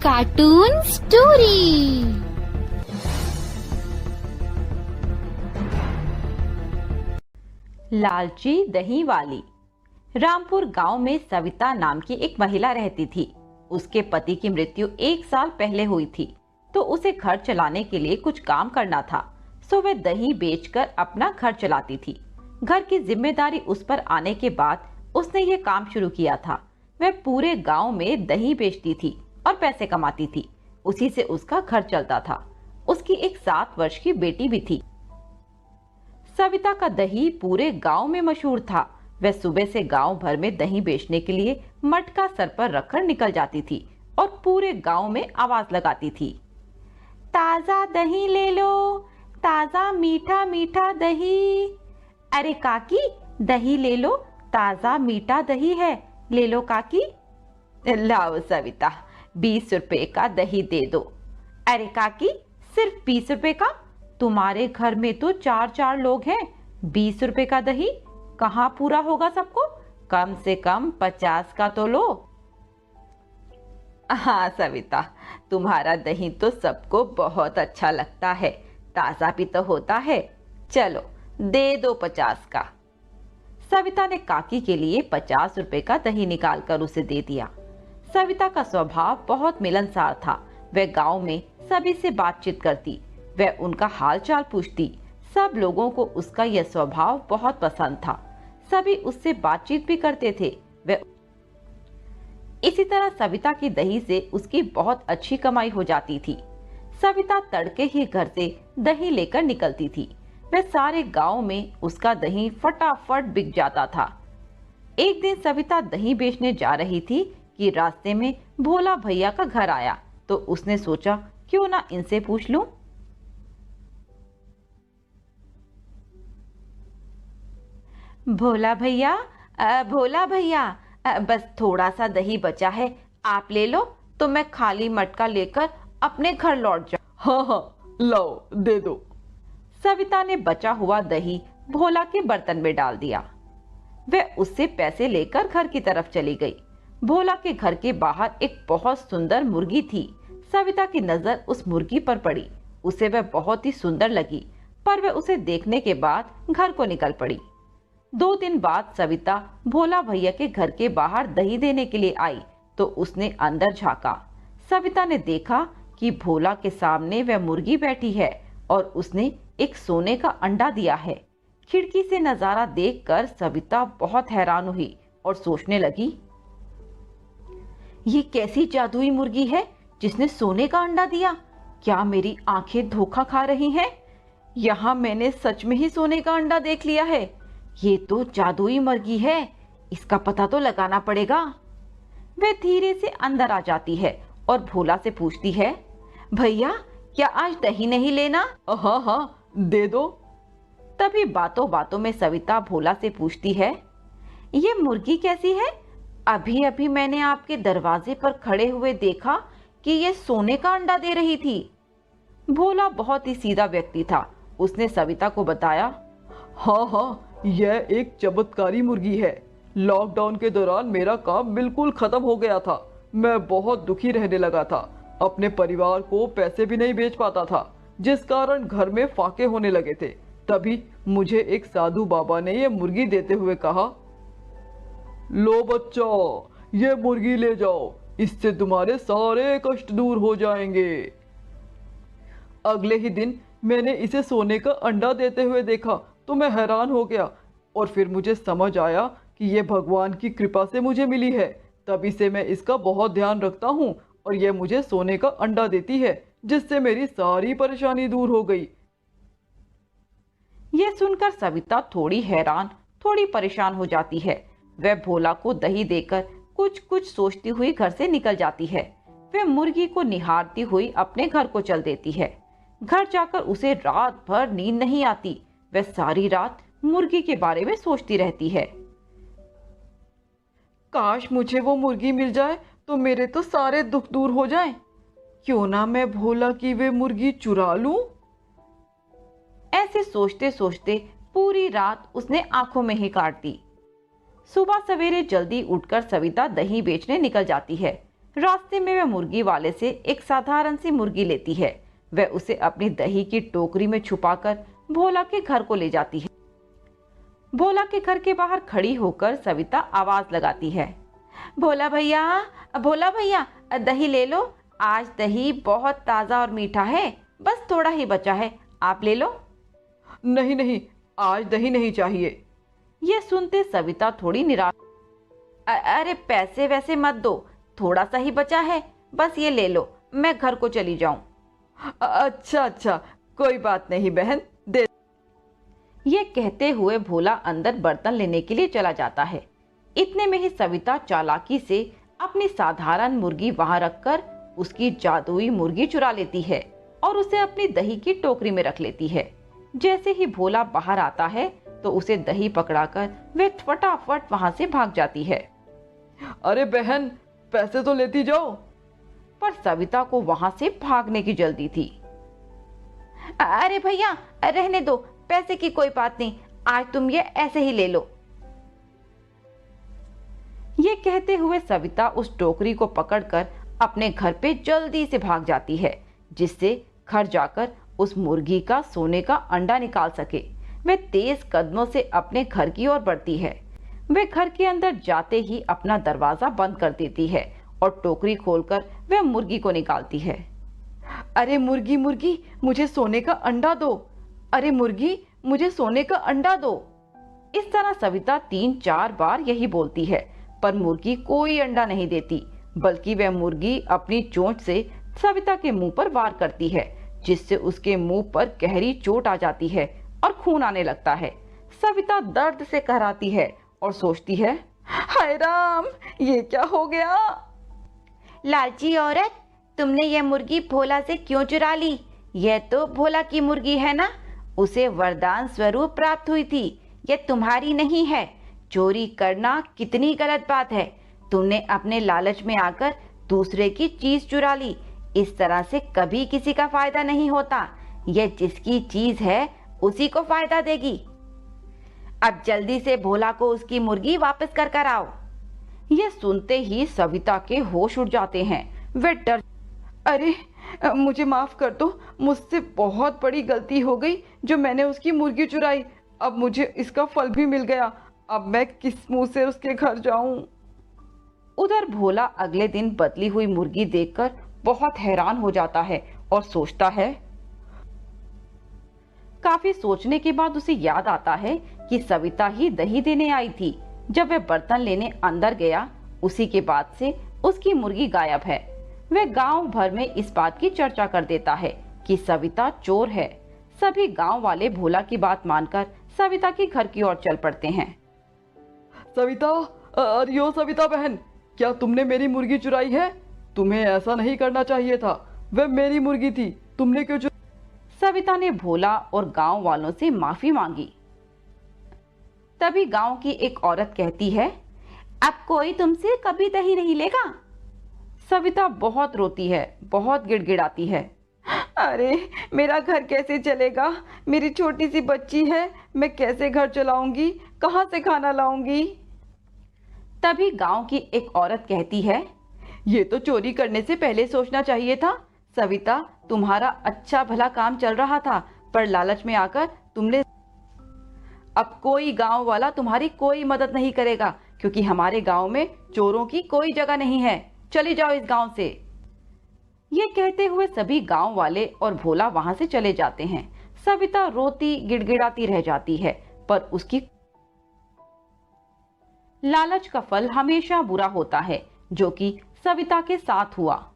Cartoon story. लालची दही वाली। रामपुर गांव में सविता नाम की एक महिला रहती थी। उसके पति की मृत्यु 1 साल पहले हुई थी, तो उसे घर चलाने के लिए कुछ काम करना था। सो वह दही बेचकर अपना घर चलाती थी। घर की जिम्मेदारी उस पर आने के बाद उसने ये काम शुरू किया था। वह पूरे गांव में दही बेचती थी और पैसे कमाती थी। उसी से उसका घर चलता था। उसकी एक 7 वर्ष की बेटी भी थी। सविता का दही पूरे गांव में मशहूर था। वह सुबह से गांव भर में दही बेचने के लिए मटका सर पर रखकर निकल जाती थी और पूरे गांव में आवाज लगाती थी, ताजा दही ले लो, ताजा मीठा मीठा दही। अरे काकी, दही ले लो, ताजा मीठा दही है, ले लो काकी। लाओ सविता, 20 रुपए का दही दे दो। अरे काकी, सिर्फ 20 रुपए का? तुम्हारे घर में तो 4 लोग हैं। 20 रुपए का दही कहाँ पूरा होगा सबको? कम से कम 50 का तो लो। हाँ सविता, तुम्हारा दही तो सबको बहुत अच्छा लगता है, ताजा भी तो होता है। चलो दे दो 50 का। सविता ने काकी के लिए 50 रुपए का दही निकालकर उसे दे दिया। सविता का स्वभाव बहुत मिलनसार था। वह गांव में सभी से बातचीत करती, वह उनका हालचाल पूछती। सब लोगों को उसका यह स्वभाव बहुत पसंद था। सभी उससे बातचीत भी करते थे। वह इसी तरह सविता की दही से उसकी बहुत अच्छी कमाई हो जाती थी। सविता तड़के ही घर से दही लेकर निकलती थी। वह सारे गांव में उसका दही फटाफट बिक जाता था। एक दिन सविता दही बेचने जा रही थी कि रास्ते में भोला भैया का घर आया, तो उसने सोचा क्यों ना इनसे पूछ लूं। भोला भैया, भोला भैया, बस थोड़ा सा दही बचा है, आप ले लो तो मैं खाली मटका लेकर अपने घर लौट जाऊं। हाँ हाँ, लाओ दे दो। सविता ने बचा हुआ दही भोला के बर्तन में डाल दिया। वह उससे पैसे लेकर घर की तरफ चली गई। भोला के घर के बाहर एक बहुत सुंदर मुर्गी थी। सविता की नजर उस मुर्गी पर पड़ी। उसे वह बहुत ही सुंदर लगी, पर वह उसे देखने के बाद घर को निकल पड़ी। 2 दिन बाद सविता भोला भैया के घर के बाहर दही देने के लिए आई, तो उसने अंदर झांका। सविता ने देखा कि भोला के सामने वह मुर्गी बैठी है और उसने एक सोने का अंडा दिया है। खिड़की से नजारा देखकर सविता बहुत हैरान हुई और सोचने लगी, ये कैसी जादुई मुर्गी है जिसने सोने का अंडा दिया? क्या मेरी आंखें धोखा खा रही हैं? यहाँ मैंने सच में ही सोने का अंडा देख लिया है। ये तो जादुई मुर्गी है, इसका पता तो लगाना पड़ेगा। वह धीरे से अंदर आ जाती है और भोला से पूछती है, भैया क्या आज दही नहीं लेना? हाँ हाँ, दे दो। तभी बातों बातों में सविता भोला से पूछती है, ये मुर्गी कैसी है? अभी अभी मैंने आपके दरवाजे पर खड़े हुए देखा कि ये सोने का अंडा दे रही थी। भोला बहुत ही सीधा व्यक्ति था। उसने सविता को बताया, हाँ हाँ, यह एक चमत्कारी मुर्गी है। लॉकडाउन के दौरान मेरा काम बिल्कुल खत्म हो गया था। मैं बहुत दुखी रहने लगा था। अपने परिवार को पैसे भी नहीं भेज पाता था, जिस कारण घर में फाके होने लगे थे। तभी मुझे एक साधु बाबा ने यह मुर्गी देते हुए कहा, लो बच्चा, ये मुर्गी ले जाओ, इससे तुम्हारे सारे कष्ट दूर हो जाएंगे। अगले ही दिन मैंने इसे सोने का अंडा देते हुए देखा तो मैं हैरान हो गया, और फिर मुझे समझ आया कि यह भगवान की कृपा से मुझे मिली है। तभी से मैं इसका बहुत ध्यान रखता हूँ और यह मुझे सोने का अंडा देती है, जिससे मेरी सारी परेशानी दूर हो गई। यह सुनकर सविता थोड़ी हैरान, थोड़ी परेशान हो जाती है। वह भोला को दही देकर कुछ कुछ सोचती हुई घर से निकल जाती है। वह मुर्गी को निहारती हुई अपने घर को चल देती है। घर जाकर उसे रात भर नींद नहीं आती। वह सारी रात मुर्गी के बारे में सोचती रहती है। काश मुझे वो मुर्गी मिल जाए तो मेरे तो सारे दुख दूर हो जाएं। क्यों ना मैं भोला की वे मुर्गी चुरा लूं? ऐसे सोचते सोचते पूरी रात उसने आंखों में ही काट दी। सुबह सवेरे जल्दी उठकर सविता दही बेचने निकल जाती है। रास्ते में वह मुर्गी वाले से एक साधारण सी मुर्गी लेती है। वह उसे अपनी दही की टोकरी में छुपाकर भोला के घर को ले जाती है। भोला के घर के बाहर खड़ी होकर सविता आवाज लगाती है, भोला भैया दही ले लो। आज दही बहुत ताजा और मीठा है, बस थोड़ा ही बचा है, आप ले लो। नहीं नहीं, आज दही नहीं चाहिए। ये सुनते सविता थोड़ी निराश, अरे पैसे वैसे मत दो, थोड़ा सा ही बचा है, बस ये ले लो, मैं घर को चली जाऊं। अच्छा, कोई बात नहीं बहन, दे। ये कहते हुए भोला अंदर बर्तन लेने के लिए चला जाता है। इतने में ही सविता चालाकी से अपनी साधारण मुर्गी वहां रखकर उसकी जादुई मुर्गी चुरा लेती है और उसे अपनी दही की टोकरी में रख लेती है। जैसे ही भोला बाहर आता है तो उसे दही पकड़ाकर वे फटाफट वहां से भाग जाती है। अरे बहन, पैसे तो लेती जाओ। पर सविता को वहां से भागने की जल्दी थी। अरे भैया रहने दो, पैसे की कोई बात नहीं, आज तुम ये ऐसे ही ले लो। ये कहते हुए सविता उस टोकरी को पकड़कर अपने घर पे जल्दी से भाग जाती है, जिससे घर जाकर उस मुर्गी का सोने का अंडा निकाल सके। वह तेज कदमों से अपने घर की ओर बढ़ती है। वह घर के अंदर जाते ही अपना दरवाजा बंद कर देती है और टोकरी खोलकर वह मुर्गी को निकालती है। अरे मुर्गी मुझे सोने का अंडा दो। अरे मुर्गी, मुझे सोने का अंडा दो। इस तरह सविता 3-4 बार यही बोलती है, पर मुर्गी कोई अंडा नहीं देती, बल्कि वह मुर्गी अपनी चोंच से सविता के मुंह पर वार करती है, जिससे उसके मुंह पर गहरी चोट आ जाती है और खून आने लगता है। सविता दर्द से कहराती है और सोचती है, हाय राम, ये क्या हो गया। लालची औरत, तुमने यह मुर्गी भोला से क्यों चुरा ली? यह तो भोला की मुर्गी है ना, उसे वरदान स्वरूप प्राप्त हुई थी, यह तुम्हारी नहीं है। चोरी करना कितनी गलत बात है। तुमने अपने लालच में आकर दूसरे की चीज चुरा ली। इस तरह से कभी किसी का फायदा नहीं होता। यह जिसकी चीज है उसी को फायदा देगी। अब जल्दी से भोला को उसकी मुर्गी वापस कर आओ। यह सुनते ही सविता के होश उड़ जाते हैं। वे डर, अरे मुझे माफ कर दो, मुझसे बहुत बड़ी गलती हो गई जो मैंने उसकी मुर्गी चुराई। अब मुझे इसका फल भी मिल गया, अब मैं किस मुंह से उसके घर जाऊं। उधर भोला अगले दिन बदली हुई मुर्गी देखकर बहुत हैरान हो जाता है और सोचता है। काफी सोचने के बाद उसे याद आता है कि सविता ही दही देने आई थी। जब वह बर्तन लेने अंदर गया, उसी के बाद से उसकी मुर्गी गायब है। वह गांव भर में इस बात की चर्चा कर देता है कि सविता चोर है। सभी गांव वाले भोला की बात मानकर सविता के घर की ओर चल पड़ते हैं। सविता, अरे ओ सविता बहन, क्या तुमने मेरी मुर्गी चुराई है? तुम्हें ऐसा नहीं करना चाहिए था, वह मेरी मुर्गी थी, तुमने क्यों सविता ने भोला और गांव वालों से माफी मांगी। तभी गांव की एक औरत कहती है, अब कोई तुमसे कभी दही नहीं लेगा। सविता बहुत रोती है, बहुत गिड़गिड़ाती है। अरे मेरा घर कैसे चलेगा, मेरी छोटी सी बच्ची है, मैं कैसे घर चलाऊंगी, कहाँ से खाना लाऊंगी। तभी गांव की एक औरत कहती है, ये तो चोरी करने से पहले सोचना चाहिए था। सविता, तुम्हारा अच्छा भला काम चल रहा था, पर लालच में आकर तुमने, अब कोई गांव वाला तुम्हारी कोई मदद नहीं करेगा, क्योंकि हमारे गांव में चोरों की कोई जगह नहीं है, चली जाओ इस गांव से। ये कहते हुए सभी गांव वाले और भोला वहां से चले जाते हैं। सविता रोती गिड़गिड़ाती रह जाती है, पर उसकी लालच का फल हमेशा बुरा होता है, जो कि सविता के साथ हुआ।